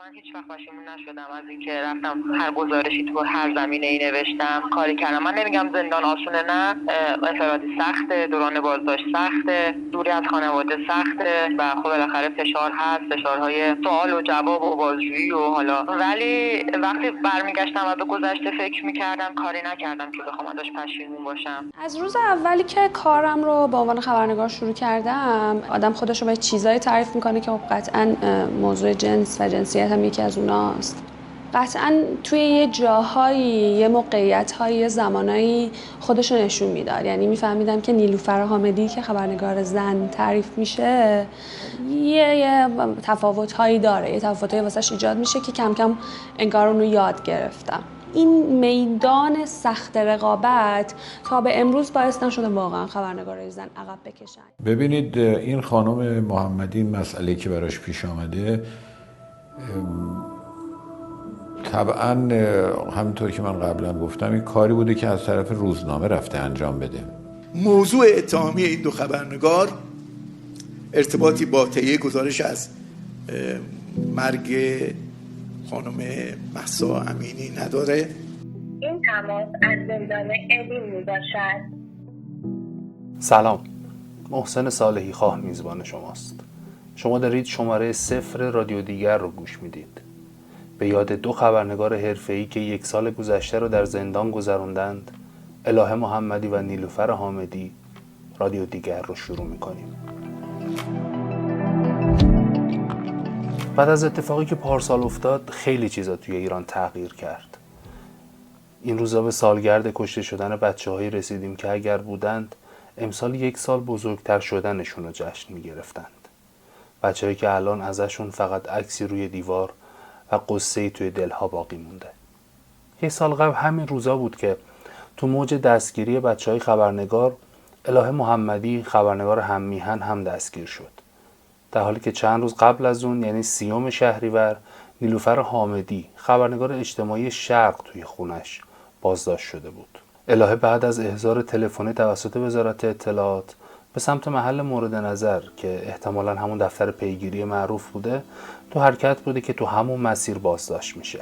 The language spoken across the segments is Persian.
من هیچ وقت پشیمون نشدم از اینکه رفتم هر گزارشی تو هر زمینه‌ای نوشتم کاری کردم. من نمیگم زندان آسونه، نه، انفرادی سخته، دوران بازداشت سخته، دوری از خانواده سخته و خب بالاخره فشار هست، فشارهای سوال و جواب و بازجویی و حالا، ولی وقتی برمیگشتم و به گذشته فکر میکردم کاری نکردم که بخوام ازش پشیمون باشم. از روز اولی که کارم رو به عنوان خبرنگار شروع کردم، آدم خودش رو به چیزایی تعریف میکنه که قطعاً موضوع جنس و جنسیت هم یکی از اوناست. قطعاً توی یه جاهایی، یه موقعیت‌هایی، یه زمانایی خودش رو نشون میداد. یعنی میفهمیدم که نیلوفر حامدی که خبرنگار زن تعریف میشه یه تفاوت‌هایی داره، یه تفاوت‌هایی واسش ایجاد میشه که کم کم انگار اون رو یاد گرفتم. این میدان سخت رقابت تا به امروز باعث نشده واقعا خبرنگارای زن عقب بکشن. ببینید این خانم محمدی مسئله که براش پیش آمده طبعا همونطور که من قبلا گفتم این کاری بوده که از طرف روزنامه رفته انجام بده. موضوع اتهامی این دو خبرنگار ارتباطی با تهیه گزارش از مرگ خانم مهسا امینی نداره. این تماس از زندان ادین میباشد. سلام، محسن صالحی خواه میزبان شماست. شما دارید شماره 0 رادیو دیگر رو گوش میدید. به یاد دو خبرنگار حرفه‌ای که 1 سال گذشته رو در زندان گذروندند، الهه محمدی و نیلوفر حامدی، رادیو دیگر رو شروع میکنیم. بعد از اتفاقی که پارسال افتاد، خیلی چیزا توی ایران تغییر کرد. این روزا به سالگرد کشته شدن بچه‌هایی رسیدیم که اگر بودند، امسال 1 سال بزرگتر شدنشون رو جشن میگرفتند. بچه‌هایی که الان ازشون فقط عکسی روی دیوار و قصه‌ای توی دلها باقی مونده. 1 سال قبل همین روزا بود که تو موج دستگیری بچه‌های خبرنگار، الهه محمدی خبرنگار هم میهن هم دستگیر شد. در حالی که چند روز قبل از اون، یعنی 30 شهریور، نیلوفر حامدی خبرنگار اجتماعی شرق توی خونش بازداشت شده بود. الهه بعد از احضار تلفنی توسط وزارت اطلاعات به سمت محل مورد نظر که احتمالاً همون دفتر پیگیری معروف بوده، تو حرکت بوده که تو همون مسیر بازداشت میشه.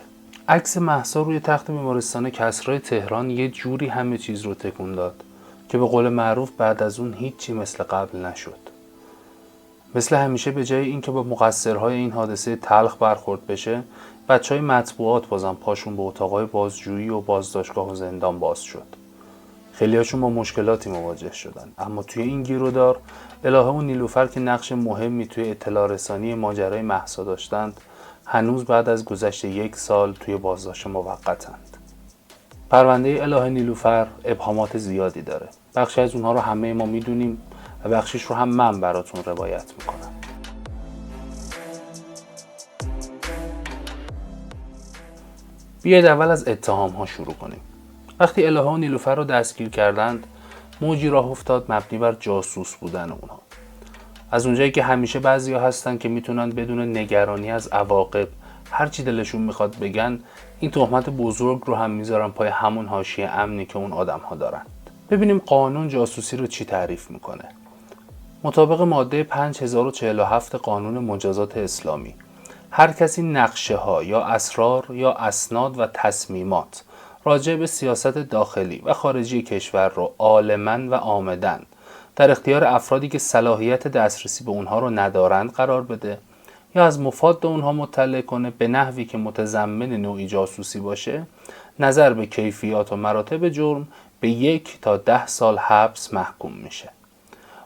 عکس مهسا روی تخت بیمارستان کسری تهران یه جوری همه چیز رو تکون داد که به قول معروف بعد از اون هیچی مثل قبل نشد. مثل همیشه به جای اینکه با مقصرهای این حادثه تلخ برخورد بشه، بچهای مطبوعات بازم پاشون به اتاقای بازجویی و بازداشتگاه و زندان باز شد. خیلیاشون با مشکلاتی مواجه شدن، اما توی این گیرودار الهه و نیلوفر که نقش مهمی توی اطلاع رسانی ماجرای مهسا داشتند، هنوز بعد از گذشت 1 سال توی بازداشت موقتند. پرونده الهه نیلوفر ابهامات زیادی داره. بخشی از اونها رو همه ما میدونیم و بخشیش رو هم من براتون روایت میکنم. بیاید اول از اتهام ها شروع کنیم. وقتی الهه و نیلوفر رو دستگیر کردند، موجی راه افتاد مبنی بر جاسوس بودن اونها. از اونجایی که همیشه بعضیا هستن که میتونن بدون نگرانی از عواقب هر چی دلشون میخواد بگن، این تهمت بزرگ رو هم میذارن پای همون حاشیه امنی که اون آدم‌ها دارن. ببینیم قانون جاسوسی رو چی تعریف میکنه. مطابق ماده 5047 قانون مجازات اسلامی، هر کسی نقشه ها یا اسرار یا اسناد و تصمیمات راجع به سیاست داخلی و خارجی کشور رو عالماً و عامداً در اختیار افرادی که صلاحیت دسترسی به اونها رو ندارند قرار بده یا از مفاد اونها مطلع کنه به نحوی که متضمن نوعی جاسوسی باشه، نظر به کیفیات و مراتب جرم به 1 تا 10 سال حبس محکوم میشه.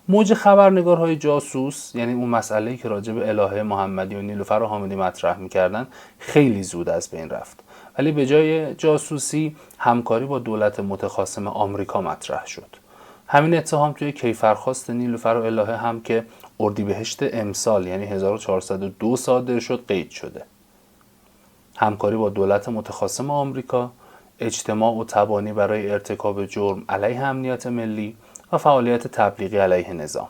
موج خبرنگارهای جاسوس، یعنی اون مسئله‌ای که راجع به الهه محمدی و نیلوفر حامدی مطرح می‌کردن، خیلی زود از بین رفت. ولی به جای جاسوسی، همکاری با دولت متخاصم آمریکا مطرح شد. همین اتهام توی کیفرخواست نیلوفر و الهه هم که اردیبهشت امسال، یعنی 1402 صادر شد، قید شده. همکاری با دولت متخاصم آمریکا، اجتماع و تبانی برای ارتکاب جرم علیه امنیت ملی و فعالیت تبلیغی علیه نظام.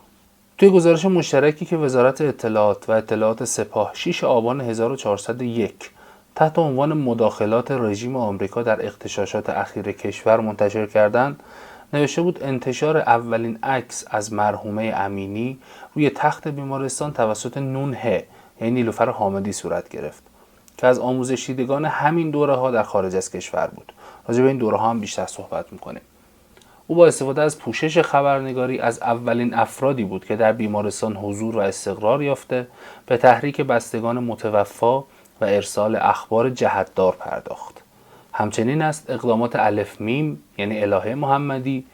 توی گزارش مشترکی که وزارت اطلاعات و اطلاعات سپاه 6 آبان 1401 تحت عنوان مداخلات رژیم آمریکا در اغتشاشات اخیر کشور منتشر کردند، نوشته بود انتشار اولین عکس از مرحومه امینی روی تخت بیمارستان توسط نون ه، یعنی نیلوفر حامدی صورت گرفت که از آموزش دیدگان همین دوره ها در خارج از کشور بود. راجع به این دوره ها هم بیشتر صحبت میکنیم. او با استفاده از پوشش خبرنگاری از اولین افرادی بود که در بیمارستان حضور و استقرار یافته، به تحریک بستگان متوفا و ارسال اخبار جهت‌دار پرداخت. همچنین است اقدامات الف میم یعنی الهه محمدی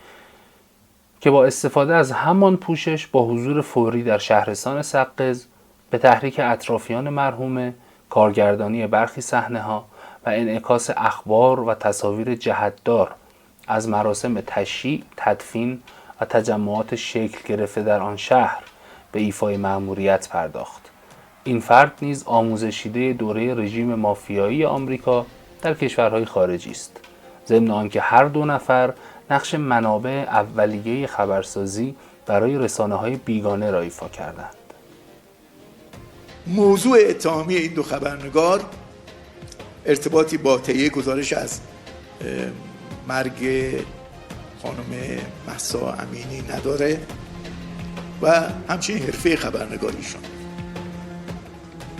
که با استفاده از همان پوشش با حضور فوری در شهرستان سقز به تحریک اطرافیان مرحومه، کارگردانی برخی صحنه‌ها و انعکاس اخبار و تصاویر جهت‌دار از مراسم تشییع، تدفین و تجمعات شکل گرفته در آن شهر به ایفای مأموریت پرداخت. این فرد نیز آموزشیده دوره رژیم مافیایی آمریکا در کشورهای خارجی است، ضمن آنکه هر دو نفر نقش منابع اولیه خبرسازی برای رسانه‌های بیگانه را ایفا کردند. موضوع اتهامی این دو خبرنگار ارتباطی با تهیه گزارش از مرگ خانم مهسا امینی نداره و همچنین حرفه خبرنگاریشون،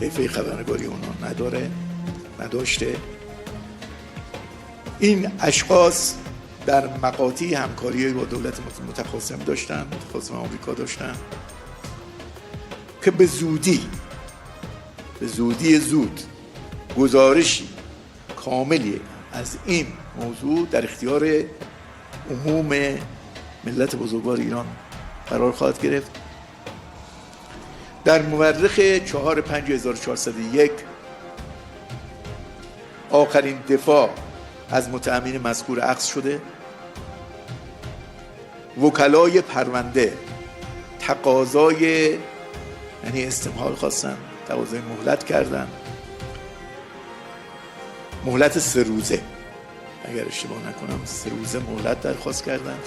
حرفه خبرنگاری اونا نداشته. این اشخاص در مقاطعی همکاری با دولت متخاصم آمریکا داشتن که به زودی گزارشی کاملی از این موضوع در اختیار عموم ملت بزرگوار ایران قرار خواهد گرفت. در مورخ 4/5/1401 آخرین دفاع از متهمین مذکور اخذ شده. وکلای پرونده تقاضای استمهال خواستن، تقاضای مهلت کردن، مهلت 3 روزه، اگر اشتباه نکنم 3 روزه مهلت درخواست کردن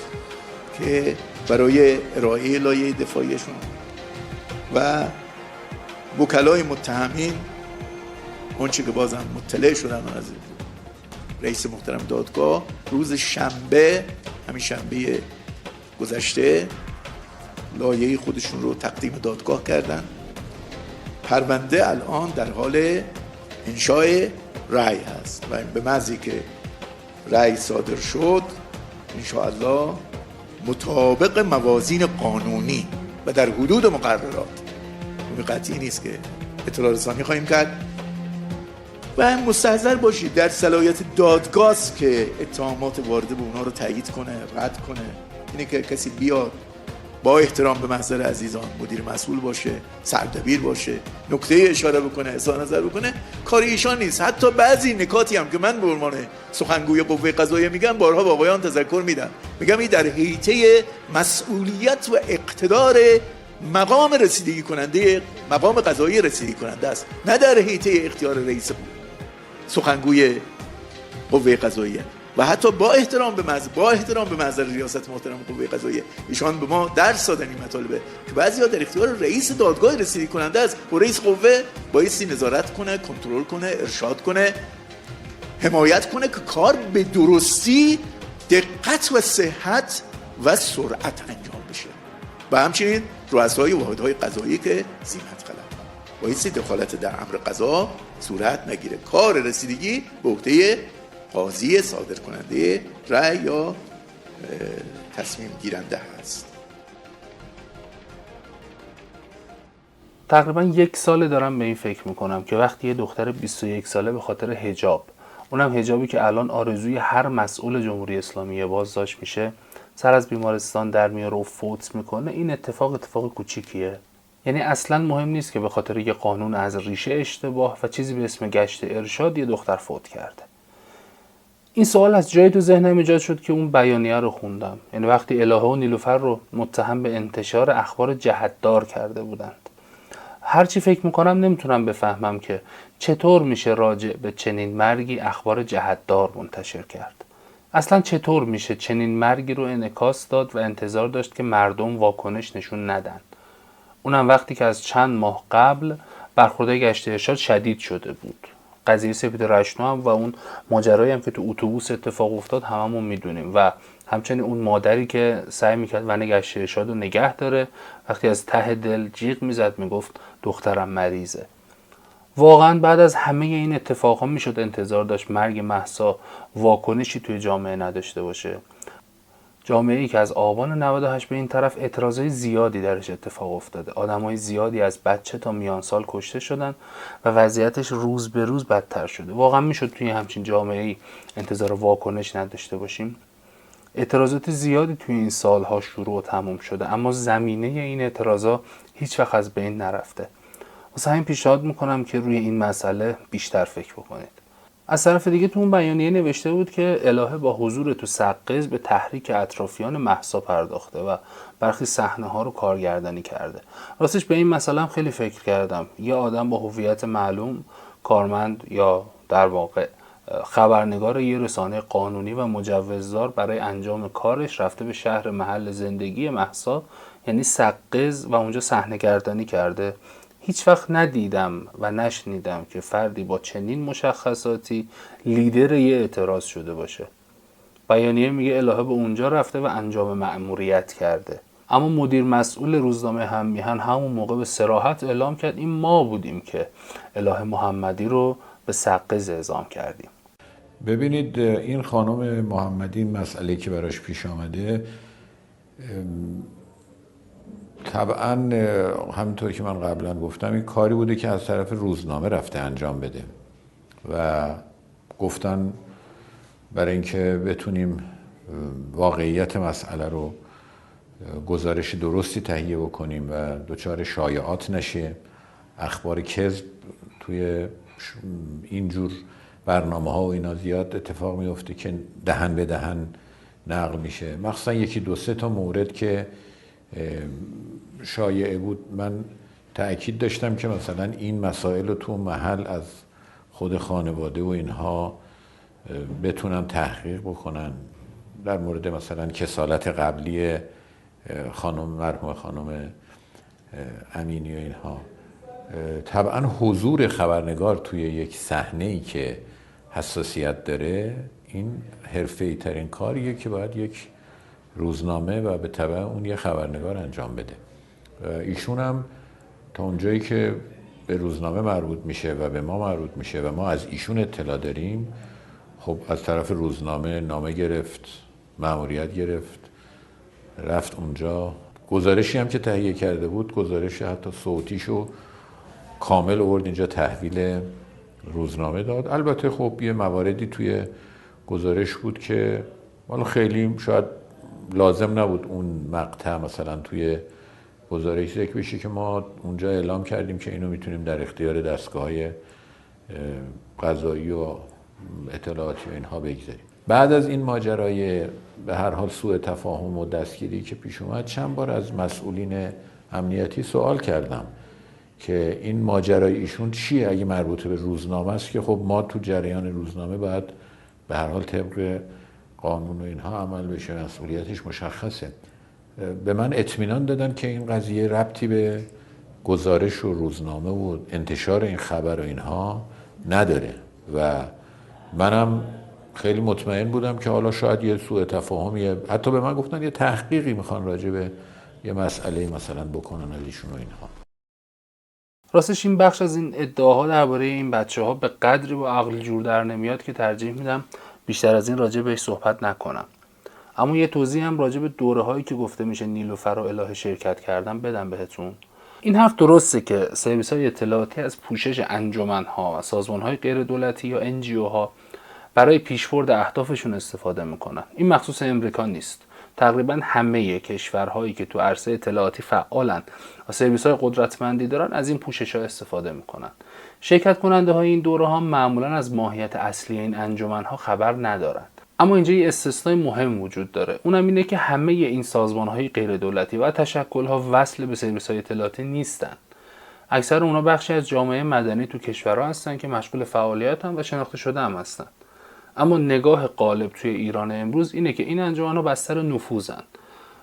که برای ارائه لایحه دفاعیشون. و وکلای متهمین اونچه که بازم مطلع شدن از رئیس محترم دادگاه، روز شنبه، همین شنبه گذشته، لایحه خودشون رو تقدیم دادگاه کردن. پرونده الان در حال انشاء رأی هست و به محضی که رأی صادر شد انشاءالله مطابق موازین قانونی و در حدود مقررات، قطعی نیست که اطلاع رسانی خواهیم کرد و مستحضر باشید در صلاحیت دادگاه است که اتهامات وارده به اونا رو تایید کنه، رد کنه. اینه که کسی بیاد با احترام به محضر عزیزان مدیر مسئول باشه، سردبیر باشه، نکته اشاره بکنه، اظهار نظر بکنه، کار ایشان نیست. حتی بعضی نکاتی هم که من به عنوان سخنگوی قوه قضاییه میگم، بارها با آقایان تذکر میدم، میگم این در حیطه مسئولیت و اقتدار مقام رسیدگی کننده، مقام قضایی رسیدگی کننده است، نه در حیطه اختیار رئیس سخنگوی قوه قضاییه. و حتی با احترام به محضر ریاست محترم قوه قضاییه، ایشان به ما درس دادن این مطالبه که بعضی‌ها در اختیار رئیس دادگاه رسیدگی کننده است و رئیس قوه بایستی نظارت کنه، کنترل کنه، ارشاد کنه، حمایت کنه که کار به درستی، دقت و صحت و سرعت انجام بشه. و همچنین رؤسای واحدهای قضایی که ذمت خلق بایستی دخالت در امر قضا صورت نگیره. کار رسیدگی به عهده قاضی صادر کننده رأی یا تصمیم گیرنده هست. تقریبا 1 ساله دارم به این فکر میکنم که وقتی یه دختر 21 ساله به خاطر حجاب، اونم حجابی که الان آرزوی هر مسئول جمهوری اسلامی بازداشت میشه، سر از بیمارستان در میاره و فوت میکنه، این اتفاق کوچیکیه. یعنی اصلا مهم نیست که به خاطر یه قانون از ریشه اشتباه و چیزی به اسم گشت ارشاد یه دختر فوت کرده. این سوال از جایی تو ذهنم ایجاد شد که اون بیانیه رو خوندم. یعنی وقتی الهه و نیلوفر رو متهم به انتشار اخبار جهت‌دار کرده بودند. هرچی فکر میکنم نمیتونم بفهمم که چطور میشه راجع به چنین مرگی اخبار جهت‌دار منتشر کرد. اصلا چطور میشه چنین مرگی رو انعکاس داد و انتظار داشت که مردم واکنش نشون ندن. اونم وقتی که از چند ماه قبل برخورد گشت ارشاد شدید شده بود. قضیه سپید رشنا هم و اون ماجرایی هم که تو اتوبوس اتفاق افتاد هممون میدونیم و همچنین اون مادری که سعی میکرد ون گشت ارشاد رو نگه داره، وقتی از ته دل جیغ میزد میگفت دخترم مریضه. واقعا بعد از همه این اتفاقا میشد انتظار داشت مرگ مهسا واکنشی توی جامعه نداشته باشه؟ جامعه‌ای که از آبان 98 به این طرف اعتراضای زیادی درش اتفاق افتاده، آدمای زیادی از بچه تا میان سال کشته شدن و وضعیتش روز به روز بدتر شده. واقعا میشد توی همچین جامعه‌ای انتظار واکنش نداشته باشیم؟ اعتراضات زیادی توی این سالها شروع و تموم شده، اما زمینه این اعتراضا هیچ وقت از بین نرفته. واسه همین پیشنهاد میکنم که روی این مسئله بیشتر فکر بکنید. از طرف دیگه تو اون بیانیه نوشته بود که الهه با حضور تو سقز به تحریک اطرافیان مهسا پرداخته و برخی صحنه‌ها رو کارگردانی کرده. راستش به این مسئله هم خیلی فکر کردم. یه آدم با هویت معلوم، کارمند یا در واقع خبرنگار یه رسانه قانونی و مجوزدار برای انجام کارش رفته به شهر محل زندگی مهسا یعنی سقز و اونجا صحنه‌گردانی کرده. هیچ وقت ندیدم و نشنیدم که فردی با چنین مشخصاتی لیدر یه اعتراض شده باشه. بیانیه میگه الهه به اونجا رفته و انجام مأموریت کرده، اما مدیر مسئول روزنامه هممیهن همون موقع به صراحت اعلام کرد این ما بودیم که الهه محمدی رو به سقز اعزام کردیم. ببینید این خانم محمدی مسئله که براش پیش آمده طبعا همینطور که من قبلا گفتم این کاری بوده که از طرف روزنامه رفته انجام بده و گفتن برای اینکه بتونیم واقعیت مسئله رو گزارش درستی تهیه بکنیم و دچار شایعات نشه، اخبار کذب توی اینجور برنامه ها و اینا زیاد اتفاق میفته که دهن به دهن نقل میشه، مخصوصا یکی دو سه تا مورد که شایعه بود. من تأکید داشتم که مثلا این مسائل رو تو محل از خود خانواده و اینها بتونن تحقیق بکنن. در مورد مثلا کسالت قبلی مرحوم خانم امینی و اینها، طبعا حضور خبرنگار توی یک صحنه‌ای که حساسیت داره این حرفه‌ای ترین کاریه که باید یک روزنامه و به تبع اون یه خبرنگار انجام بده. ایشون هم تا اونجایی که به روزنامه مربوط میشه و به ما مربوط میشه و ما از ایشون اطلاع داریم، خب از طرف روزنامه نامه گرفت، مأموریت گرفت، رفت اونجا. گزارشی هم که تهیه کرده بود، گزارش حتی صوتیشو کامل آورد اینجا تحویل روزنامه داد. البته خب یه مواردی توی گزارش بود که والا خیلی شاید لازم نبود اون مقطع مثلا توی گزارش ذکر بشه که ما اونجا اعلام کردیم که اینو میتونیم در اختیار دستگاه‌های قضایی و اطلاعاتی و اینها بگذاریم. بعد از این ماجرای به هر حال سوء تفاهم و دستگیری که پیش اومد، چند بار از مسئولین امنیتی سوال کردم که این ماجرای ایشون چیه اگه مربوط به روزنامه است، که خب ما تو جریان روزنامه باید به هر حال طبق قانون و اینها عمل بشه، مسئولیتش مشخصه. به من اطمینان دادن که این قضیه ربطی به گزارش و روزنامه و انتشار این خبر و اینها نداره و منم خیلی مطمئن بودم که حالا شاید یه سوء تفاهمی، حتی به من گفتن یه تحقیقی میخوان راجع به یه مسئله مثلا بکنن از ایشون و اینها. راستش این بخش از این ادعاها درباره این بچه‌ها به قدری با عقل جور در نمیاد که ترجیح میدم بیشتر از این راجع بهش صحبت نکنم. اما یه توضیح هم راجع به دوره‌هایی که گفته میشه نیلوفر و الهه شرکت کردن بدم بهتون. این حرف درسته که سرویس‌های اطلاعاتی از پوشش انجمن‌ها و سازمان‌های غیر دولتی یا NGO‌ها برای پیشبرد اهدافشون استفاده میکنن. این مخصوص امریکا نیست. تقریبا همه کشورهایی که تو عرصه اطلاعاتی فعالن و سرویس‌های قدرتمندی دارن از این پوشش‌ها استفاده میکنن. شرکت کننده های این دوره‌ها معمولا از ماهیت اصلی این انجمن‌ها خبر ندارند. اما اینجا یه استثنای مهم وجود داره. اونم اینه که همه این سازمان‌های غیر دولتی و تشکل‌ها وصل به سرویس‌های اطلاعاتی نیستن. اکثر اونها بخشی از جامعه مدنی تو کشورها هستن که مشغول فعالیتن و شناخته شده هم هستن. اما نگاه غالب توی ایران امروز اینه که این انجمن‌ها بستر نفوذن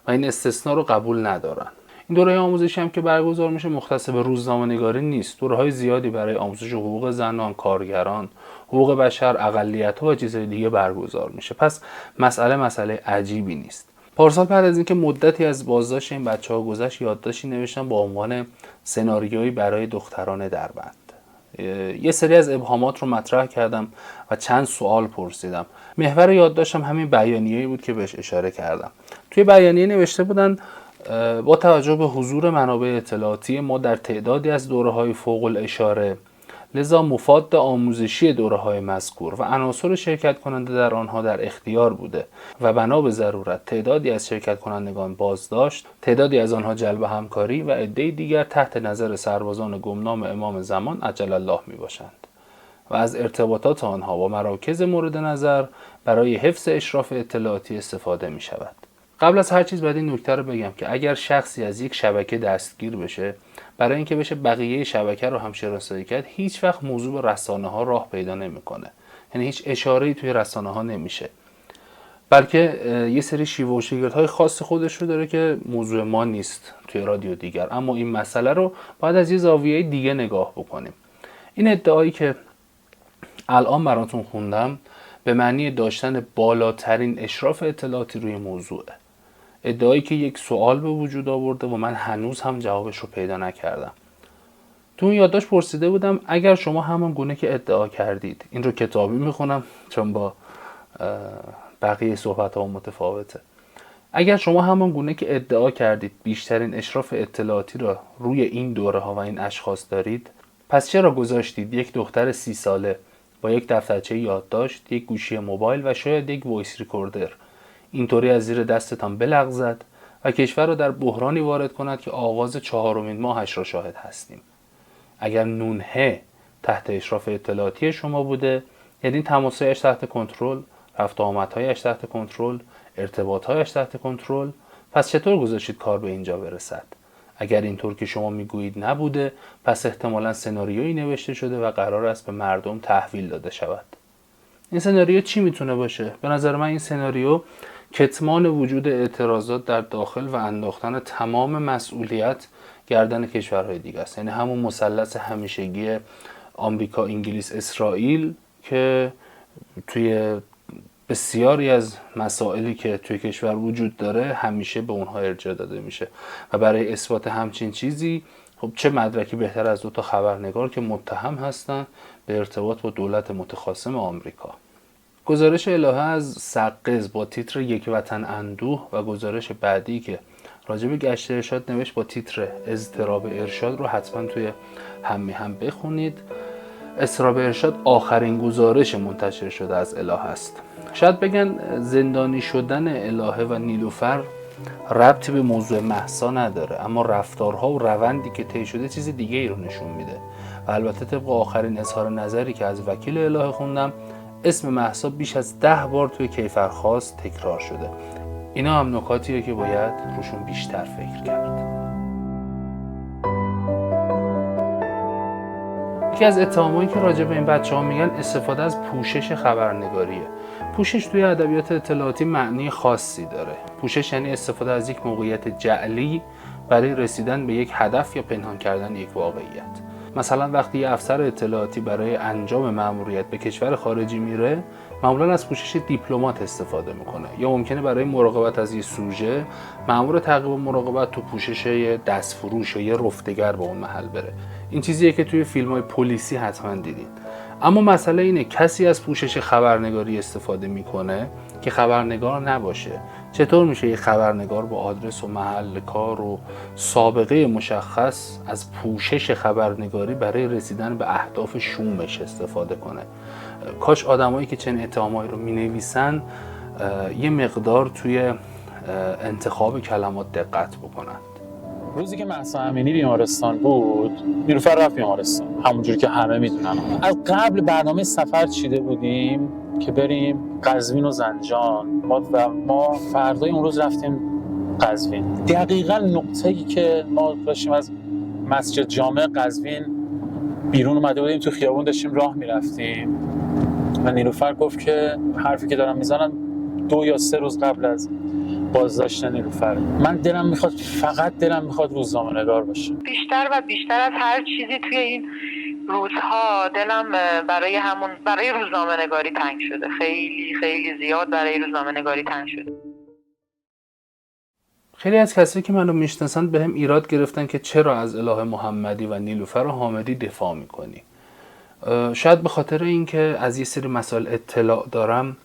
و این استثنا رو قبول ندارن. این دوره آموزشی هم که برگزار میشه مختص به روزنامه‌نگاری نیست. دوره‌های زیادی برای آموزش حقوق زنان، کارگران، حقوق بشر، اقلیت‌ها و چیزهای دیگه برگزار میشه. پس مسئله عجیبی نیست. پارسال بعد از اینکه مدتی از بازداشت این بچه‌ها گذشت، یادداشتی نوشتم با عنوان سناریویی برای دختران دربند. یه سری از ابهامات رو مطرح کردم و چند سوال پرسیدم. محور یادداشتم همین بیانیه‌ای بود که بهش اشاره کردم. توی بیانیه نوشته بودن با توجه به حضور منابع اطلاعاتی ما در تعدادی از دوره‌های فوق الاشاره، لذا مفاد آموزشی دوره‌های مذکور و عناصر شرکت کننده در آنها در اختیار بوده و بنا به ضرورت تعدادی از شرکت کنندگان بازداشت، تعدادی از آنها جلب همکاری و عده‌ای دیگر تحت نظر سربازان گمنام امام زمان عجل الله می باشند و از ارتباطات آنها با مراکز مورد نظر برای حفظ اشراف اطلاعاتی استفاده می شود. قبل از هر چیز باید این نکته رو بگم که اگر شخصی از یک شبکه دستگیر بشه، برای اینکه بشه بقیه شبکه رو هم شناسایی کرد، هیچ وقت موضوع به رسانه ها راه پیدا نمیکنه. یعنی هیچ اشاره‌ای توی رسانه ها نمیشه. بلکه یه سری شیوه و شگردهای خاص خودش رو داره که موضوع ما نیست توی رادیو دیگر. اما این مسئله رو باید از یه زاویه دیگه نگاه بکنیم. این ادعایی که الان براتون خوندم به معنی داشتن بالاترین اشراف اطلاعاتی روی موضوعه. ادعایی که یک سوال به وجود آورده و من هنوز هم جوابش رو پیدا نکردم. تو اون یادداشت پرسیده بودم اگر شما همان گونه که ادعا کردید، این رو کتابی میخونم چون با بقیه صحبت ها متفاوته، اگر شما همان گونه که ادعا کردید بیشترین اشراف اطلاعاتی را روی این دوره ها و این اشخاص دارید، پس چرا گذاشتید یک دختر 30 ساله با یک دفترچه یادداشت، یک گوشی موبایل و شاید یک وایس ریکوردر اینطوری از زیر دستتان بلغزد و کشور را در بحرانی وارد کند که آغاز 4مین ماهش را شاهد هستیم؟ اگر نونهه تحت اشراف اطلاعاتی شما بوده، یعنی تماسهایش تحت کنترل، رفت و آمدهایش تحت کنترل، ارتباطهایش تحت کنترل، پس چطور گذاشتید کار به اینجا برسد؟ اگر اینطور که شما میگویید نبوده، پس احتمالاً سناریویی نوشته شده و قرار است به مردم تحویل داده شود. این سناریو چی میتونه باشه؟ به نظر من این سناریو کتمان وجود اعتراضات در داخل و انداختن تمام مسئولیت گردن کشورهای دیگه است. یعنی همون مثلث همیشگی آمریکا، انگلیس، اسرائیل که توی بسیاری از مسائلی که توی کشور وجود داره همیشه به اونها ارجاع داده میشه و برای اثبات همچین چیزی خب چه مدرکی بهتر از 2 خبرنگار که متهم هستن به ارتباط با دولت متخاصم آمریکا. گزارش الهه از سقز با تیتر یک وطن اندوه و گزارش بعدی که راجع به گشت ارشاد نوشت با تیتر اضطراب ارشاد رو حتما توی هم بخونید. اضطراب ارشاد آخرین گزارش منتشر شده از الهه است. شاید بگن زندانی شدن الهه و نیلوفر ربطی به موضوع مهسا نداره، اما رفتارها و روندی که طی شده چیز دیگه ای رو نشون میده و البته طبق آخرین اظهار نظری که از وکیل الهه خوندم، اسم مهسا بیش از 10 بار توی کیفرخواست تکرار شده. اینا هم نکاتیه که باید روشون بیشتر فکر کرد. یکی از اتهامایی که راجع به این بچه‌ها میگن استفاده از پوشش خبرنگاریه. پوشش توی ادبیات اطلاعاتی معنی خاصی داره. پوشش یعنی استفاده از یک موقعیت جعلی برای رسیدن به یک هدف یا پنهان کردن یک واقعیت. مثلا وقتی یه افسر اطلاعاتی برای انجام مأموریت به کشور خارجی میره، معمولا از پوشش دیپلمات استفاده میکنه، یا ممکنه برای مراقبت از یه سوژه مأمور تعقیب و مراقبت تو پوشش یه دستفروش یا یه رفتگر به اون محل بره. این چیزیه که توی فیلم‌های پلیسی حتما دیدین. اما مسئله اینه کسی از پوشش خبرنگاری استفاده میکنه که خبرنگار نباشه. چطور میشه یه خبرنگار با آدرس و محل کار و سابقه مشخص از پوشش خبرنگاری برای رسیدن به اهداف شومش استفاده کنه؟ کاش آدمایی که چنین اتهامایی رو مینویسن یه مقدار توی انتخاب کلمات دقت بکنن. روزی که مهسا امینی بیمارستان بود، نیلوفر رفت بیمارستان، همونجوری که همه میدونن. از قبل برنامه سفر چیده بودیم که بریم قزوین و زنجان. ما فردای اون روز رفتیم قزوین. دقیقاً نقطه‌ای که ما داشتیم از مسجد جامع قزوین بیرون اومده بودیم، تو خیابون داشتیم راه میرفتیم و نیلوفر گفت که حرفی که دارم میزنم 2 یا 3 روز قبل از بازداشت نیلوفر. من فقط دلم میخواد روزنامه‌نگار باشه. بیشتر و بیشتر از هر چیزی توی این روزها دلم برای روزنامه‌نگاری تنگ شده. خیلی خیلی زیاد برای روزنامه‌نگاری تنگ شده. خیلی از کسایی که منو میشناسن بهم ایراد گرفتن که چرا از الهه محمدی و نیلوفر حامدی دفاع میکنی. شاید به خاطر اینکه از یه سری مسائل اطلاع دارم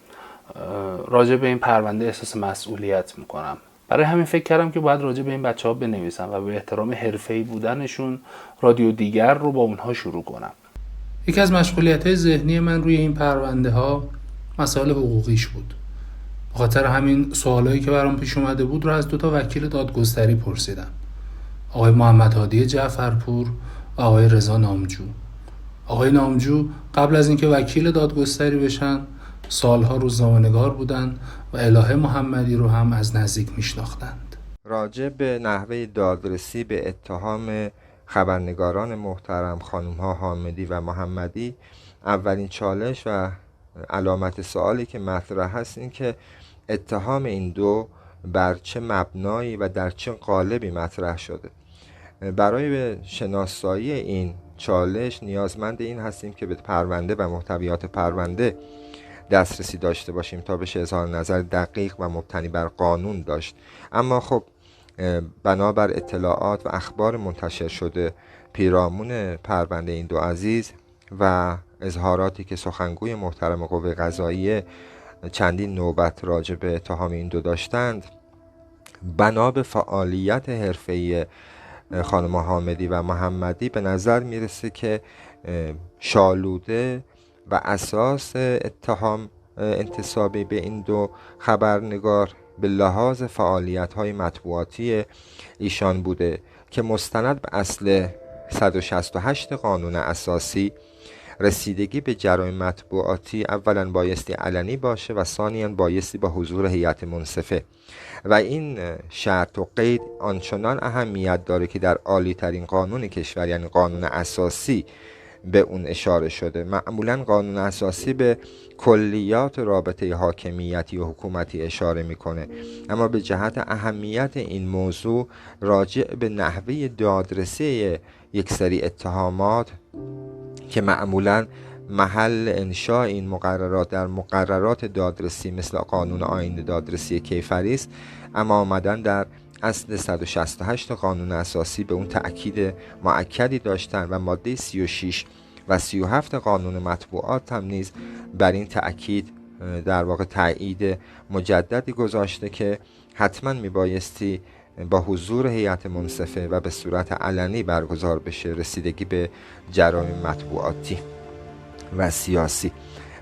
راجع به این پرونده احساس مسئولیت میکنم. برای همین فکر کردم که باید راجع به این بچه‌ها بنویسم و به احترام حرفه‌ای بودنشون رادیو دیگر رو با اونها شروع کنم. یکی از مشغولیت‌های ذهنی من روی این پرونده ها مسائل حقوقیش بود. به خاطر همین سوالایی که برام پیش اومده بود رو از 2 وکیل دادگستری پرسیدم. آقای محمد هادی جعفرپور و آقای رضا نامجو. آقای نامجو قبل از اینکه وکیل دادگستری بشن سالها روزنامه‌نگار بودن و الهه محمدی رو هم از نزدیک میشناختند. راجع به نحوه دادرسی به اتهام خبرنگاران محترم خانم‌ها حامدی و محمدی، اولین چالش و علامت سوالی که مطرح هست این که اتهام این دو بر چه مبنایی و در چه قالبی مطرح شده. برای شناسایی این چالش نیازمند این هستیم که به پرونده و محتویات پرونده دسترسی داشته باشیم تا بشه اظهار نظر دقیق و مبتنی بر قانون داشت. اما خب بنابر اطلاعات و اخبار منتشر شده پیرامون پرونده این دو عزیز و اظهاراتی که سخنگوی محترم قوه قضاییه چندین نوبت راجع به اتهام این دو داشتند، بنا به فعالیت حرفه‌ای خانم حامدی و محمدی به نظر میرسه که شالوده و اساس اتهام انتسابی به این دو خبرنگار به لحاظ فعالیت‌های مطبوعاتی ایشان بوده که مستند به اصل 168 قانون اساسی رسیدگی به جرایم مطبوعاتی اولا بایستی علنی باشه و ثانیاً بایستی با حضور هیئت منصفه و این شرط و قید آنچنان اهمیت داره که در عالی ترین قانون کشور یعنی قانون اساسی به اون اشاره شده. معمولا قانون اساسی به کلیات رابطه حاکمیتی و حکومتی اشاره میکنه، اما به جهت اهمیت این موضوع راجع به نحوه دادرسی یک سری اتهامات که معمولا محل انشاء این مقررات در مقررات دادرسی مثل قانون آیین دادرسی کیفری است، اما آمدن در اصل 168 قانون اساسی به اون تأکید مؤکدی داشتن و ماده 36 و 37 قانون مطبوعات هم نیز بر این تأکید در واقع تأیید مجددی گذاشته که حتما میبایستی با حضور هیئت منصفه و به صورت علنی برگزار بشه رسیدگی به جرایم مطبوعاتی و سیاسی.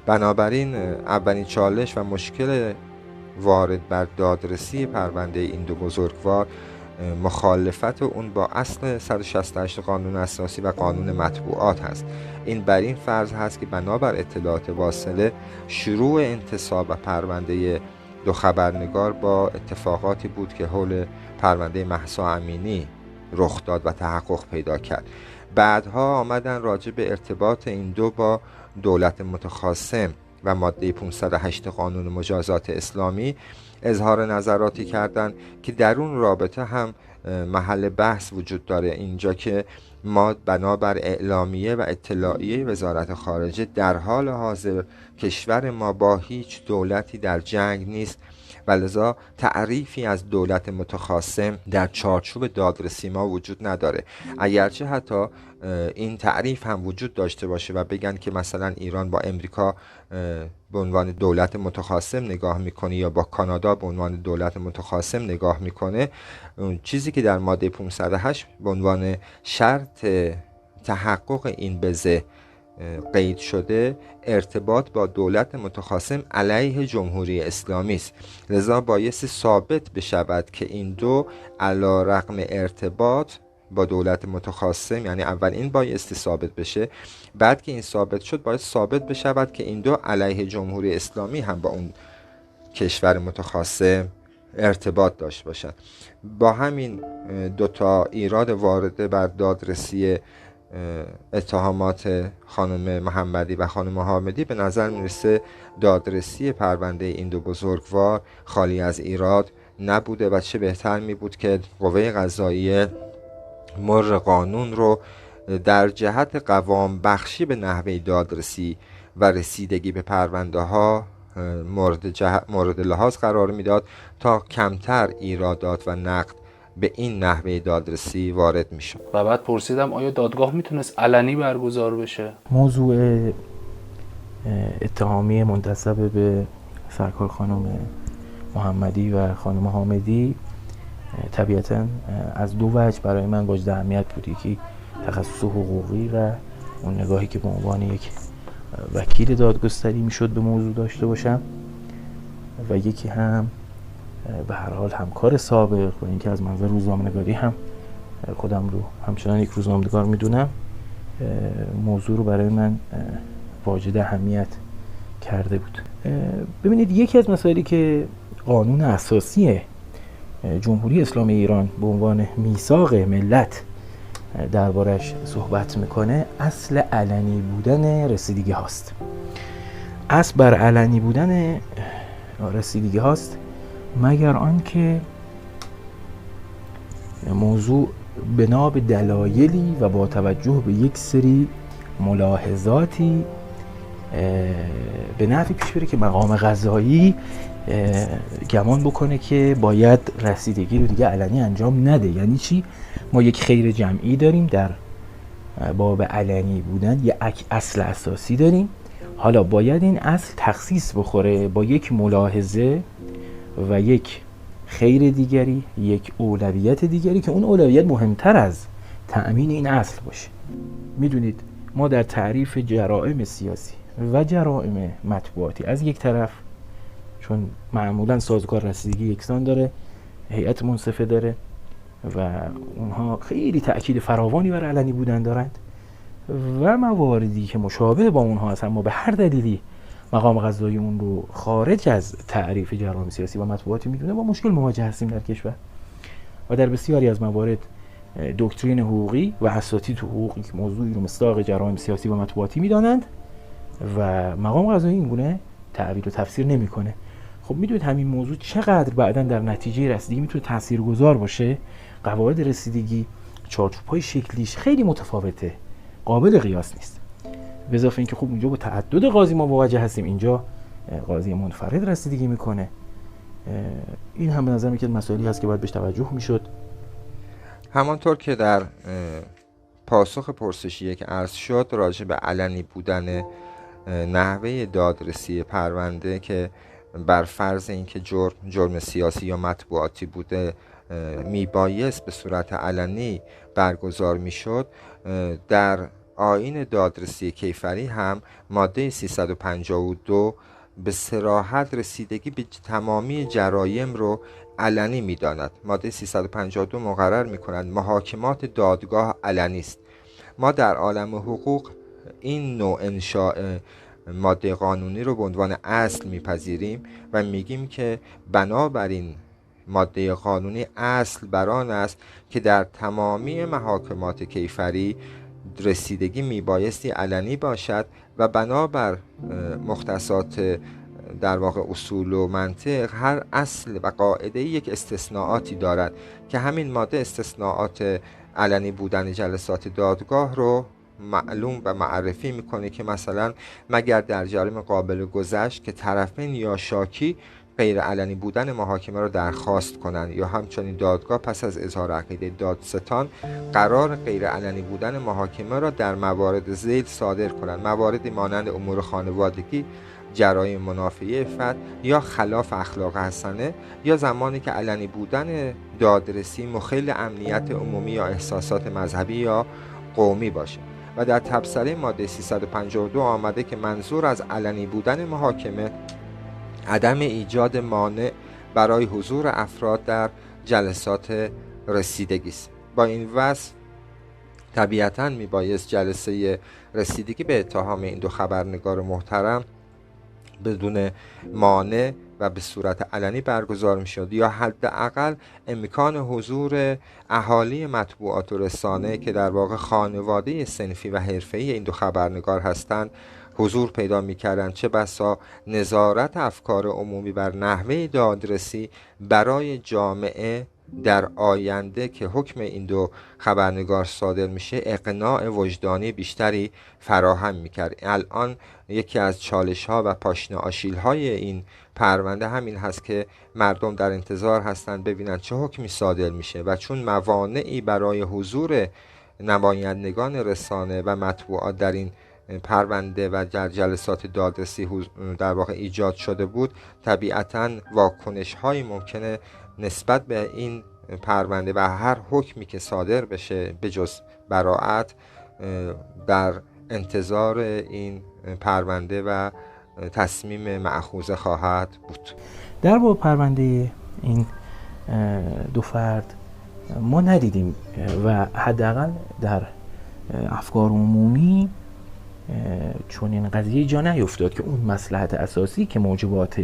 بنابراین اولین چالش و مشکل وارد بر دادرسی پرونده این دو بزرگوار مخالفت اون با اصل 168 قانون اساسی و قانون مطبوعات هست. این بر این فرض هست که بنابر اطلاعات واصله شروع انتصاب و پرونده دو خبرنگار با اتفاقاتی بود که حول پرونده مهسا امینی رخ داد و تحقق پیدا کرد. بعدها آمدن راجع به ارتباط این دو با دولت متخاصم و ماده 508 قانون مجازات اسلامی اظهار نظراتی کردند که در اون رابطه هم محل بحث وجود داره، اینجا که ما بنابر اعلامیه و اطلاعیه وزارت خارجه در حال حاضر کشور ما با هیچ دولتی در جنگ نیست و لذا تعریفی از دولت متخاصم در چارچوب دادرسی ما وجود نداره. اگرچه حتی این تعریف هم وجود داشته باشه و بگن که مثلا ایران با امریکا به عنوان دولت متخاصم نگاه میکنه یا با کانادا به عنوان دولت متخاصم نگاه میکنه، چیزی که در ماده 508 به عنوان شرط تحقق این بزه قید شده ارتباط با دولت متخاصم علیه جمهوری اسلامی است. لذا بایستی ثابت بشود که این دو علی رغم ارتباط با دولت متخاصم، یعنی اول این بایستی ثابت بشه، بعد که این ثابت شد باید ثابت بشود که این دو علیه جمهوری اسلامی هم با اون کشور متخاصم ارتباط داشت باشند. با همین دوتا ایراد وارده بر دادرسی اتهامات خانم محمدی و خانم حامدی به نظر میرسه دادرسی پرونده این دو بزرگوار خالی از ایراد نبوده و چه بهتر می بود که قوه قضاییه مر قانون رو در جهت قوام بخشی به نحوه دادرسی و رسیدگی به پرونده ها مورد لحاظ قرار میداد تا کمتر ایرادات و نقد به این نحوه دادرسی وارد میشد. و بعد پرسیدم آیا دادگاه میتونست علنی برگزار بشه؟ موضوع اتهامی منتسب به سرکار خانم محمدی و خانم حامدی طبیعتاً از دو وجه برای من واجد اهمیت بود. یکی تخصص حقوقی و اون نگاهی که به عنوان یک وکیل دادگستری میشد به موضوع داشته باشم و یکی هم به هر حال همکار سابق و اینکه از منظر روزنامه‌نگاری هم خودم رو همچنان یک روزنامه‌نگار میدونم، موضوع رو برای من واجد اهمیت کرده بود. ببینید، یکی از مسائلی که قانون اساسی جمهوری اسلامی ایران به عنوان میثاق ملت دربارش صحبت میکنه اصل علنی بودن رسیدگی هاست. اصل بر علنی بودن رسیدگی هاست مگر آنکه موضوع بنا به دلایلی و با توجه به یک سری ملاحظاتی به نحوی پیش بره که مقام قضایی گمان بکنه که باید رسیدگی رو دیگه علنی انجام نده. یعنی چی؟ ما یک خیر جمعی داریم در باب علنی بودن، یک اصل اساسی داریم، حالا باید این اصل تخصیص بخوره با یک ملاحظه و یک خیر دیگری، یک اولویت دیگری که اون اولویت مهمتر از تأمین این اصل باشه. میدونید ما در تعریف جرائم سیاسی و جرائم مطبوعاتی از یک طرف، چون معمولا سازوکار رسیدگی یکسان داره، هیئت منصفه داره و اونها خیلی تأکید فراوانی بر علنی بودن دارند، و مواردی که مشابه با اونها هست اما به هر دلیلی مقام قضایی اون رو خارج از تعریف جرائم سیاسی و مطبوعاتی میدونه، با مشکل مواجه هستیم در کشور. و در بسیاری از موارد دکترین حقوقی و اساتید حقوقی که موضوعی رو مصداق جرائم سیاسی و مطبوعاتی میدانند و مقام قضایی این گونه تعبیر و تفسیر نمیکنه. خب میدونید همین موضوع چقدر بعداً در نتیجه رسیدگی میتونه تاثیرگذار باشه. قواعد رسیدگی، چارچوب‌های شکلیش خیلی متفاوته، قابل قیاس نیست. به اضافه اینکه خب اونجا با تعدد قاضی ما مواجه هستیم، اینجا قاضی منفرد رسیدگی میکنه. این هم به نظر میاد مسائلی هست که باید بهش توجه میشد. همانطور که در پاسخ پرسشی که عرض شد راجع به علنی بودن نحوه دادرسی پرونده که بر فرض اینکه جرم سیاسی یا مطبوعاتی بوده میبایست به صورت علنی برگزار میشد، در آیین دادرسی کیفری هم ماده 352 به صراحت رسیدگی به تمامی جرایم رو علنی میداند. ماده 352 مقرر میکند محاکمات دادگاه علنی است. ما در عالم حقوق این نوع انشاء ماده قانونی رو به عنوان اصل میپذیریم و میگیم که بنابراین ماده قانونی اصل بر آن است که در تمامی محاکمات کیفری رسیدگی میبایستی علنی باشد و بنابر مختصات در واقع اصول و منطق هر اصل و قاعده یک استثناءاتی دارد که همین ماده استثناءات علنی بودن جلسات دادگاه رو معلوم و معرفی میکنه که مثلا مگر در جرم قابل گذشت که طرفین یا شاکی غیر علنی بودن محاکمه را درخواست کنند، یا همچنین دادگاه پس از اظهار عقیده دادستان قرار غیر علنی بودن محاکمه را در موارد ذیل صادر کنند، مواردی مانند امور خانوادگی، جرایم منافی عفت یا خلاف اخلاق حسنه، یا زمانی که علنی بودن دادرسی مخل امنیت عمومی یا احساسات مذهبی یا قومی باشه. و در تبصره ماده 352 آمده که منظور از علنی بودن محاکمه عدم ایجاد مانع برای حضور افراد در جلسات رسیدگی است. با این وصف طبیعتاً میبایست جلسه رسیدگی به اتهام این دو خبرنگار محترم بدون مانع و به صورت علنی برگزار میشد، یا حداقل امکان حضور اهالی مطبوعات و رسانه که در واقع خانواده صنفی و حرفه‌ای این دو خبرنگار هستند حضور پیدا می‌کردند. چه بسا نظارت افکار عمومی بر نحوه دادرسی برای جامعه در آینده که حکم این دو خبرنگار صادر میشه اقناع وجدانی بیشتری فراهم میکرد. الان یکی از چالش ها و پاشنه آشیل های این پرونده همین هست که مردم در انتظار هستند ببینن چه حکمی صادر میشه و چون موانعی برای حضور نمایندگان رسانه و مطبوعات در این پرونده و در جلسات دادرسی در واقع ایجاد شده بود، طبیعتاً واکنش های ممکنه نسبت به این پرونده و هر حکمی که صادر بشه به جز براءت در انتظار این پرونده و تصمیم مأخوذه خواهد بود. در با پرونده این دو فرد ما ندیدیم و حداقل در افکار عمومی چون این قضیه جا نیفتاد که اون مصلحت اساسی که موجبات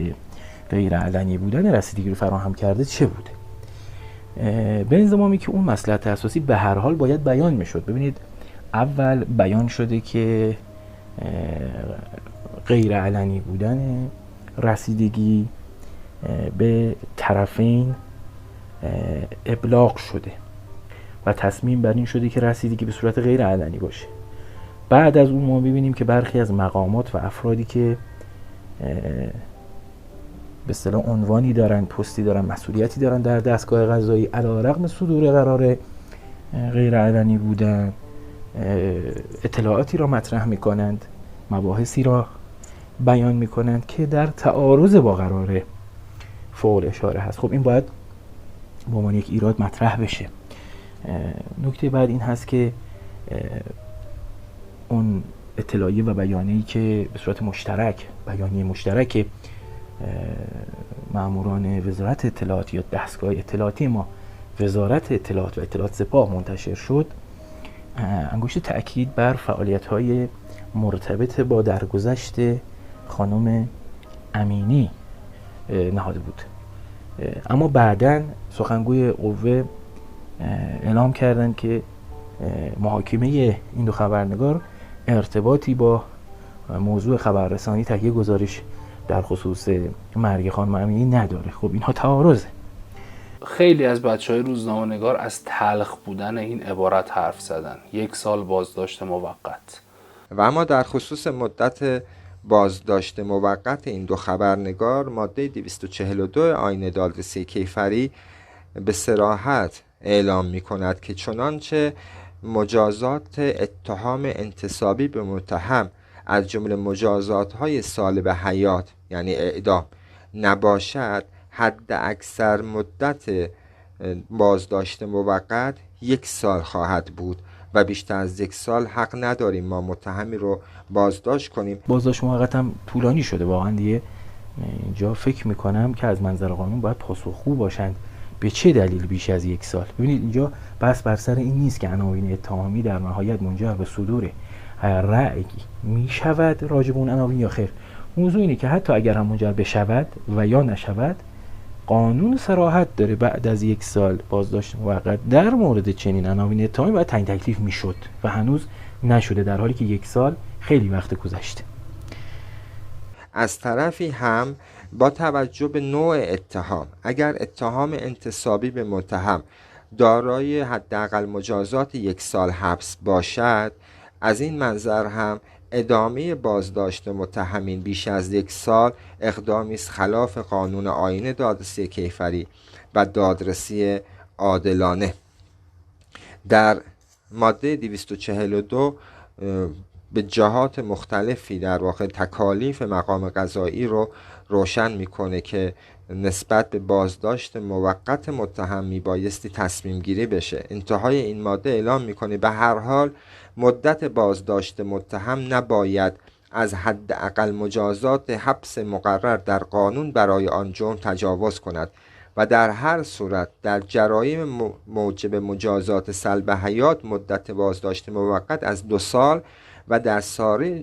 غیر علنی بودن رسیدگی رو فراهم کرده چه بوده. به این زمامی که اون مصلحت اساسی به هر حال باید بیان میشد. ببینید اول بیان شده که غیر علنی بودن رسیدگی به طرفین ابلاغ شده و تصمیم بر این شده که رسیدگی به صورت غیر علنی باشه. بعد از اون ما ببینیم که برخی از مقامات و افرادی که به اصطلاح عنوانی دارن، پستی دارن، مسئولیتی دارن در دستگاه قضایی، علیرغم صدور قرار غیر علنی بودن اطلاعاتی را مطرح میکنند، مباحثی را بیان میکنند که در تعارض با قرار فعل اشاره هست. خب این باید به عنوان یک ایراد مطرح بشه. نکته بعد این هست که اون اطلاعیه و بیانیه‌ای که به صورت مشترک، بیانیه مشترک ماموران وزارت اطلاعات یا دستگاه اطلاعاتی ما، وزارت اطلاعات و اطلاعات سپاه منتشر شد، انگشت تأکید بر فعالیت‌های مرتبط با درگذشت خانم امینی نهاده بود. اما بعداً سخنگوی قوه اعلام کردند که محاکمه این دو خبرنگار ارتباطی با موضوع خبررسانی تهیه گزارش در خصوص مرگ خانم امینی نداره. خب اینها تعارضه. خیلی از بچهای روزنامه‌نگار از تلخ بودن این عبارت حرف زدن، 1 سال بازداشت موقت. و اما در خصوص مدت بازداشت موقت این دو خبرنگار ماده 242 آیین دادرسی کیفری به صراحت اعلام می کند که چنانچه مجازات اتهام انتصابی به متهم از جمله مجازات‌های سالب حیات یعنی اعدام نباشد، حد اکثر مدت بازداشت موقت 1 سال خواهد بود و بیشتر از 1 سال حق نداریم ما متهمی رو بازداشت کنیم. بازداشت موقت هم طولانی شده واقعا دیگه. اینجا فکر میکنم که از منظر قانون باید پاسخگو باشند به چه دلیل بیش از 1 سال. ببینید اینجا بحث بر سر این نیست که عناوین اتهامی در نهایت منجر به صدور رأی می شود راجع به اون عناوین یا خیر. موضوع اینه که حتی اگر هم منجر بشود و یا نشود، قانون صراحت داره بعد از 1 سال بازداشت موقت در مورد چنین عناوین اتهامی باید تعیین تکلیف میشد و هنوز نشده، در حالی که 1 سال خیلی وقت گذشته. از طرفی هم با توجه به نوع اتهام، اگر اتهام انتصابی به متهم دارای حداقل مجازات 1 سال حبس باشد، از این منظر هم ادامه بازداشت متهمین بیش از 1 سال اقدامی است خلاف قانون آیین دادرسی کیفری و دادرسی عادلانه. در ماده 242 به جهات مختلفی در واقع تکالیف مقام قضایی رو روشن میکنه که نسبت به بازداشت موقت متهم میبایستی تصمیم گیری بشه. انتهای این ماده اعلام میکنه به هر حال مدت بازداشت متهم نباید از حداقل مجازات حبس مقرر در قانون برای آن جرم تجاوز کند و در هر صورت در جرایم موجب مجازات سلب حیات مدت بازداشت موقت از 2 سال و در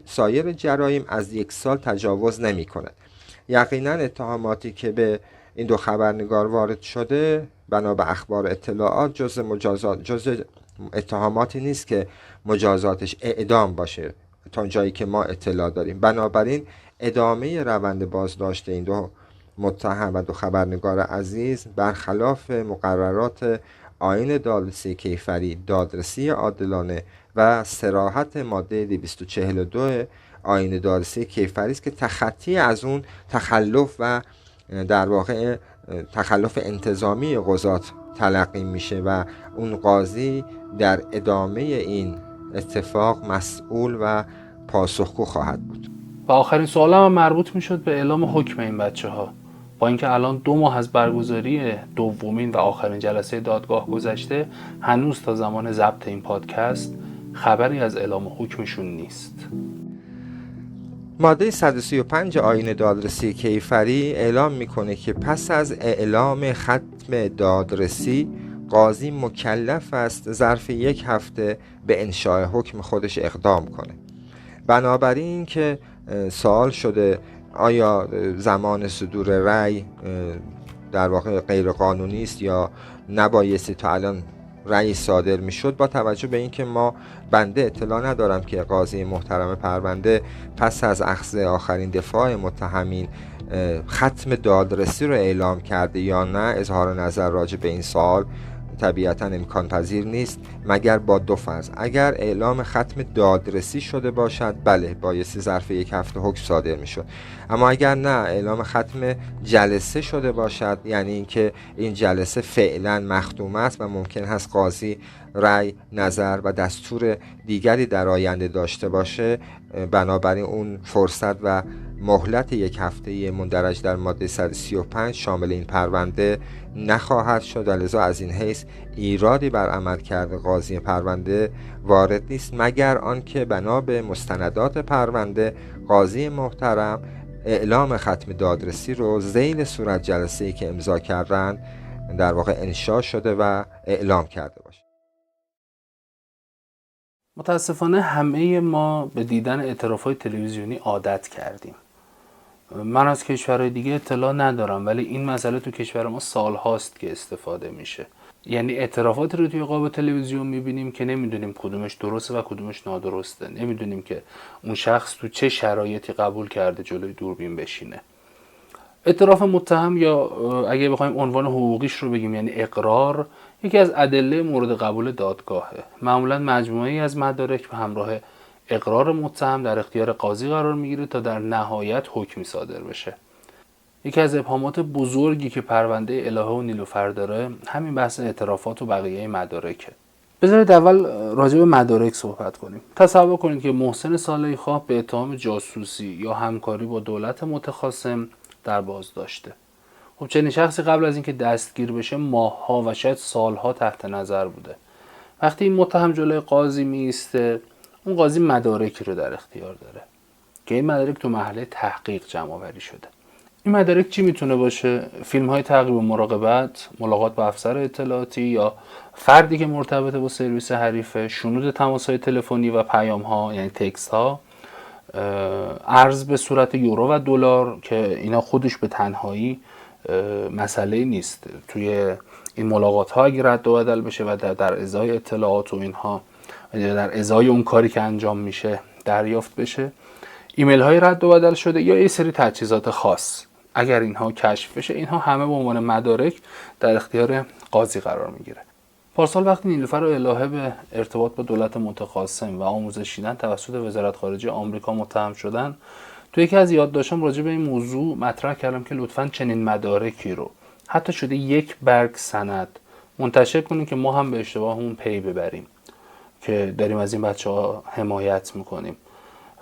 سایر جرایم از 1 سال تجاوز نمی کند. یقینا اتهاماتی که به این دو خبرنگار وارد شده بنا به اخبار اطلاعات جز اتهاماتی نیست که مجازاتش اعدام باشه تا جایی که ما اطلاع داریم. بنابراین ادامه روند بازداشت این دو متهم و دو خبرنگار عزیز برخلاف مقررات آیین دادرسی کیفری، دادرسی عادلانه و صراحت ماده 242 آیین دادرسی کیفری است که تخطی از اون تخلف و در واقع تخلف انتظامی قضات تلقی میشه و اون قاضی در ادامه این اتفاق مسئول و پاسخگو خواهد بود. و آخرین سوال هم مربوط میشد به اعلام حکم این بچه ها. با اینکه الان 2 ماه از برگزاری دومین و آخرین جلسه دادگاه گذشته، هنوز تا زمان ضبط این پادکست خبری از اعلام حکمشون نیست. ماده 135 آیین دادرسی کیفری اعلام میکنه که پس از اعلام ختم دادرسی قاضی مکلف است ظرف 1 هفته به انشاء حکم خودش اقدام کنه. بنابراین که سوال شده آیا زمان صدور رأی در واقع غیر قانونی است یا نبایستی تا الان رأی صادر میشد، با توجه به اینکه بنده اطلاع ندارم که قاضی محترم پرونده پس از اخذ آخرین دفاع متهمین ختم دادرسی رو اعلام کرده یا نه، اظهار نظر راجع به این سوال طبیعتا امکان پذیر نیست مگر با 2 فرض. اگر اعلام ختم دادرسی شده باشد، بله بایستی ظرف 1 هفته حکم صادر میشد. اما اگر نه اعلام ختم جلسه شده باشد، یعنی اینکه این جلسه فعلا مختوم است و ممکن هست قاضی رأی، نظر و دستور دیگری در آینده داشته باشه، بنابراین اون فرصت و مهلت 1 هفته‌ای مندرج در ماده 135 شامل این پرونده نخواهد شد و لذا از این حیث ایرادی بر عملکرد قاضی پرونده وارد نیست، مگر آنکه بنا به مستندات پرونده قاضی محترم اعلام ختم دادرسی رو ذیل صورت جلسه‌ای که امضا کردن در واقع انشاء شده و اعلام کرده باشه. متاسفانه همه ما به دیدن اعتراف‌های تلویزیونی عادت کردیم. من از کشورهای دیگه اطلاع ندارم، ولی این مسئله تو کشور ما سال هاست که استفاده میشه. یعنی اعترافات رو توی قاب تلویزیون میبینیم که نمیدونیم کدومش درسته و کدومش نادرسته. نمیدونیم که اون شخص تو چه شرایطی قبول کرده جلوی دوربین بشینه. اعتراف متهم، یا اگه بخوایم عنوان حقوقیش رو بگیم یعنی اقرار، یکی از ادله مورد قبول دادگاهه. معمولا مجموعه‌ای از مدارک به همراه اقرار متهم در اختیار قاضی قرار میگیره تا در نهایت حکمی صادر بشه. یکی از ابهامات بزرگی که پرونده الهه و نیلوفر داره همین بحث اعترافات و بقیه مدارکه. بذارید اول راجع به مدارک صحبت کنیم. تصور کنید که محسن صالحی خواه به اتهام جاسوسی یا همکاری با دولت متخاصم در بازداشته. خب چنین شخصی قبل از اینکه دستگیر بشه ماه‌ها و شاید سال‌ها تحت نظر بوده. وقتی این متهم جلوی قاضی میسته، اون قاضی مدارکی رو در اختیار داره که این مدارک تو مرحله تحقیق جمع آوری شده. این مدارک چی میتونه باشه؟ فیلم‌های تعقیب و مراقبت، ملاقات با افسر اطلاعاتی یا فردی که مرتبط با سرویس حریفه، شنود تماس‌های تلفنی و پیام‌ها یعنی تکست‌ها، ارز به صورت یورو و دلار که اینا خودش به تنهایی مسئله نیست. توی این ملاقات ها اگه رد و بدل بشه و در ازای اطلاعات و اینها در ازای اون کاری که انجام میشه دریافت بشه، ایمیل های رد و بدل شده یا یه سری تجهیزات خاص، اگر اینها کشف بشه، اینها همه به عنوان مدارک در اختیار قاضی قرار میگیره. پارسال وقتی نیلوفر و الهه به ارتباط با دولت متخاصم و آموزش دیدن توسط وزارت خارجه آمریکا متهم شدن، تو یکی از یادداشتام راجع به این موضوع مطرح کردم که لطفاً چنین مدارکی رو حتی شده 1 برگ سند منتشر کنیم که ما هم به اشتباهمون پی ببریم که داریم از این بچه‌ها حمایت میکنیم.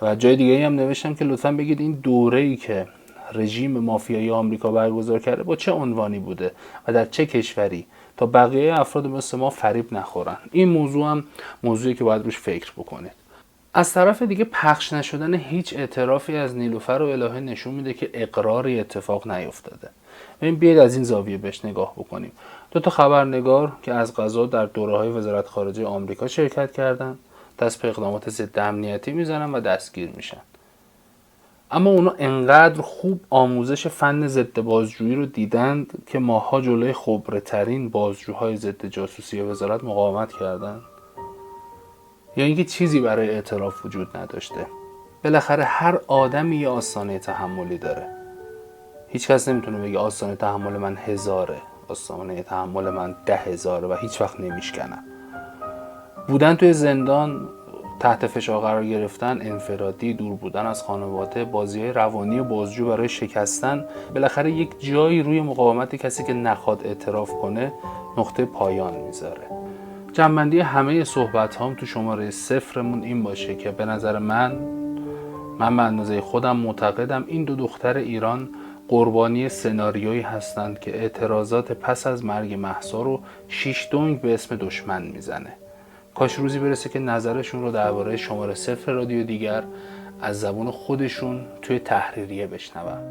و جای دیگه هم نوشتم که لطفاً بگید این دوره‌ای که رژیم مافیایی آمریکا برگزار کرده با چه عنوانی بوده و در چه کشوری، تا بقیه افراد مثل ما فریب نخورن. این موضوع هم موضوعی که باید روش فکر بکنید. از طرف دیگه پخش نشدن هیچ اعترافی از نیلوفر و الهه نشون میده که اقراری اتفاق نیفتاده. ببین بیاید از این زاویه بهش نگاه بکنیم. 2 خبرنگار که از قضا در دوره‌های وزارت خارجه آمریکا شرکت کردن، دست به اقدامات ضد امنیتی میزنن و دستگیر میشن. اما اونا انقدر خوب آموزش فن ضد بازجویی رو دیدند که ماها جلوی خبره‌ترین بازجوهای ضد جاسوسی وزارت مقاومت کردند. یا اینکه چیزی برای اعتراف وجود نداشته. بالاخره هر آدمی یه آستانه تحملی داره. هیچ کس نمیتونه بگه آستانه تحمل من 1000، آستانه تحمل من 10,000 و هیچ وقت نمیشکنم. بودن توی زندان، تحت فشار قرار گرفتن، انفرادی، دور بودن از خانواده، بازی‌های روانی بازجو برای شکستن، بالاخره یک جایی روی مقاومت کسی که نخواد اعتراف کنه نقطه پایان میذاره. جمع‌بندی همه صحبت‌هام تو شماره 0مون این باشه که به نظر من به اندازه خودم معتقدم این دو دختر ایران قربانی سناریویی هستند که اعتراضات پس از مرگ مهسا رو 6 دنگ به اسم دشمن میزنه. کاش روزی برسه که نظرشون رو درباره شماره 0 رادیو دیگر از زبون خودشون توی تحریریه بشنوم.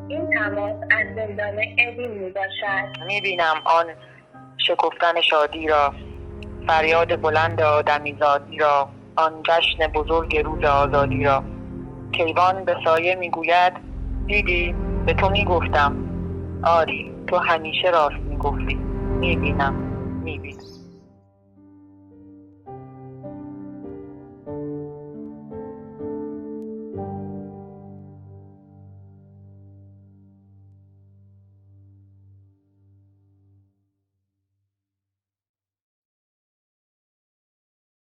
این تماس از زندان اوین میباشد. میبینم آن شکفتن شادی را، فریاد بلند آدمیزادی را، آن جشن بزرگ روز آزادی را. کیوان به سایه میگوید دیدی به تو میگفتم. آری تو همیشه راست میگفتی. میبینم